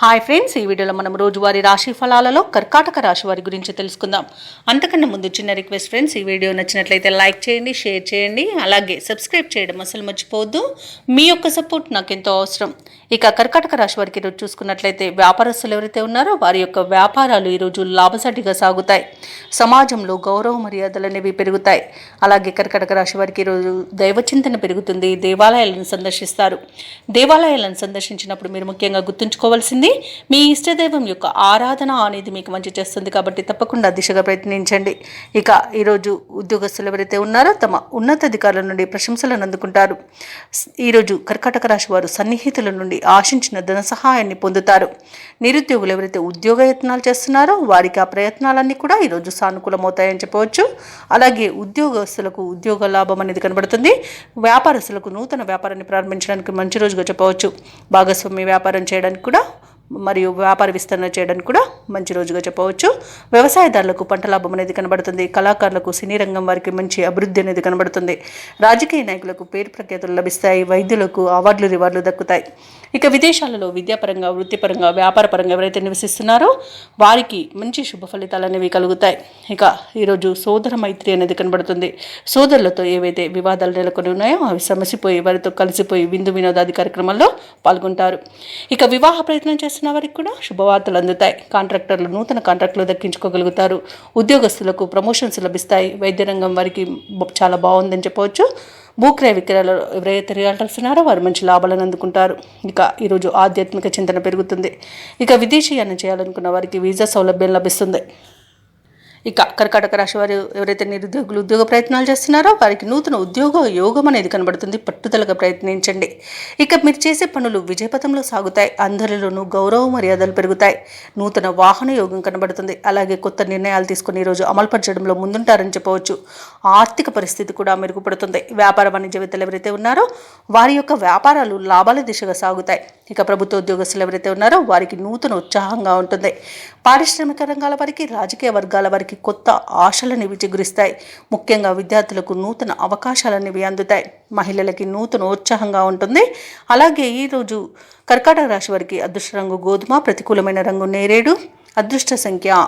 Hi friends, ఈ వీడియోలో మనం రోజువారీ రాశి ఫలాలలో కర్కాటక రాశి వారి గురించి తెలుసుకుందాం. అంతకన్నా ముందు చిన్న రిక్వెస్ట్ ఫ్రెండ్స్, ఈ వీడియో నచ్చినట్లయితే లైక్ చేయండి, షేర్ చేయండి, అలాగే సబ్స్క్రైబ్ చేయడం అసలు మర్చిపోవద్దు. మీ యొక్క సపోర్ట్ నాకు ఎంతో అవసరం. ఇక కర్కాటక రాశి వారికి ఈరోజు చూసుకున్నట్లయితే వ్యాపారస్తులు ఎవరైతే ఉన్నారో వారి యొక్క వ్యాపారాలు ఈరోజు లాభసాటిగా సాగుతాయి. సమాజంలో గౌరవ మర్యాదలు అనేవి పెరుగుతాయి. అలాగే కర్కాటక రాశి వారికి ఈరోజు దైవచింతన పెరుగుతుంది. దేవాలయాలను సందర్శిస్తారు. దేవాలయాలను సందర్శించినప్పుడు మీరు ముఖ్యంగా గుర్తుంచుకోవాల్సింది మీ ఇష్టదైవం యొక్క ఆరాధన అనేది మీకు మంచి చేస్తుంది. కాబట్టి తప్పకుండా దిశగా ప్రయత్నించండి. ఇక ఈరోజు ఉద్యోగస్తులు ఎవరైతే ఉన్నారో తమ ఉన్నతాధికారుల నుండి ప్రశంసలను అందుకుంటారు. ఈరోజు కర్కాటక రాశి వారు సన్నిహితుల నుండి ఆశించిన ధన సహాయాన్ని పొందుతారు. నిరుద్యోగులు ఎవరైతే ఉద్యోగ యత్నాలు చేస్తున్నారో వారికి ఆ ప్రయత్నాలన్నీ కూడా ఈరోజు సానుకూలమవుతాయని చెప్పవచ్చు. అలాగే ఉద్యోగస్తులకు ఉద్యోగ లాభం అనేది కనబడుతుంది. వ్యాపారస్తులకు నూతన వ్యాపారాన్ని ప్రారంభించడానికి మంచి రోజుగా చెప్పవచ్చు. భాగస్వామ్య వ్యాపారం చేయడానికి కూడా మరియు వ్యాపార విస్తరణ చేయడానికి కూడా మంచి రోజుగా చెప్పవచ్చు. వ్యవసాయదారులకు పంట లాభం అనేది కనబడుతుంది. కళాకారులకు సినీ రంగం వారికి మంచి అభివృద్ధి అనేది కనబడుతుంది. రాజకీయ నాయకులకు పేరు ప్రఖ్యాతులు లభిస్తాయి. వైద్యులకు అవార్డులు రివార్డులు దక్కుతాయి. ఇక విదేశాలలో విద్యాపరంగా, వృత్తిపరంగా, వ్యాపారపరంగా ఎవరైతే నివసిస్తున్నారో వారికి మంచి శుభ ఫలితాలు అనేవి కలుగుతాయి. ఇక ఈరోజు సోదర మైత్రి అనేది కనబడుతుంది. సోదరులతో ఏవైతే వివాదాలు నెలకొని ఉన్నాయో అవి సమసిపోయి వారితో కలిసిపోయి విందు వినోదాది కార్యక్రమాల్లో పాల్గొంటారు. ఇక వివాహ ప్రయత్నం చేస్తున్న వారికి కూడా శుభవార్తలు అందుతాయి. కాంట్రాక్టర్లు నూతన కాంట్రాక్టులు దక్కించుకోగలుగుతారు. ఉద్యోగస్తులకు ప్రమోషన్స్ లభిస్తాయి. వైద్య రంగం వారికి చాలా బాగుందని చెప్పవచ్చు. భూక్రయ విక్రయాలు ఎవరైతే రియల్టర్స్ ఉన్నారో వారు మంచి లాభాలను అందుకుంటారు. ఇక ఈరోజు ఆధ్యాత్మిక చింతన పెరుగుతుంది. ఇక విదేశీయానం చేయాలనుకున్న వారికి వీసా సౌలభ్యం లభిస్తుంది. ఇక కర్కాటక రాశి వారు ఎవరైతే నిరుద్యోగులు ఉద్యోగ ప్రయత్నాలు చేస్తున్నారో వారికి నూతన ఉద్యోగ యోగం అనేది కనబడుతుంది. పట్టుదలగా ప్రయత్నించండి. ఇక మీరు చేసే పనులు విజయపథంలో సాగుతాయి. అందరిలోనూ గౌరవ మర్యాదలు పెరుగుతాయి. నూతన వాహన యోగం కనబడుతుంది. అలాగే కొత్త నిర్ణయాలు తీసుకుని ఈరోజు అమలుపరచడంలో ముందుంటారని చెప్పవచ్చు. ఆర్థిక పరిస్థితి కూడా మెరుగుపడుతుంది. వ్యాపార వాణిజ్యవేత్తలు ఎవరైతే ఉన్నారో వారి యొక్క వ్యాపారాలు లాభాల దిశగా సాగుతాయి. ఇక ప్రభుత్వ ఉద్యోగస్తులు ఎవరైతే ఉన్నారో వారికి నూతన ఉత్సాహంగా ఉంటుంది. పారిశ్రామిక రంగాల వారికి, రాజకీయ వర్గాల వారికి కొత్త ఆశలనేవి చిగురిస్తాయి. ముఖ్యంగా విద్యార్థులకు నూతన అవకాశాలనేవి అందుతాయి. మహిళలకి నూతన ఉత్సాహంగా ఉంటుంది. అలాగే ఈరోజు కర్కాటక రాశి వారికి అదృష్ట రంగు గోధుమ, ప్రతికూలమైన రంగు నేరేడు, అదృష్ట సంఖ్య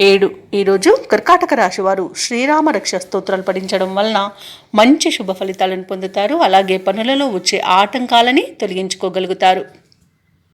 7. ఈరోజు కర్కాటక రాశి వారు శ్రీరామ రక్ష స్తోత్రాలు పఠించడం వలన మంచి శుభ ఫలితాలను పొందుతారు. అలాగే పనులలో వచ్చే ఆటంకాలని తొలగించుకోగలుగుతారు.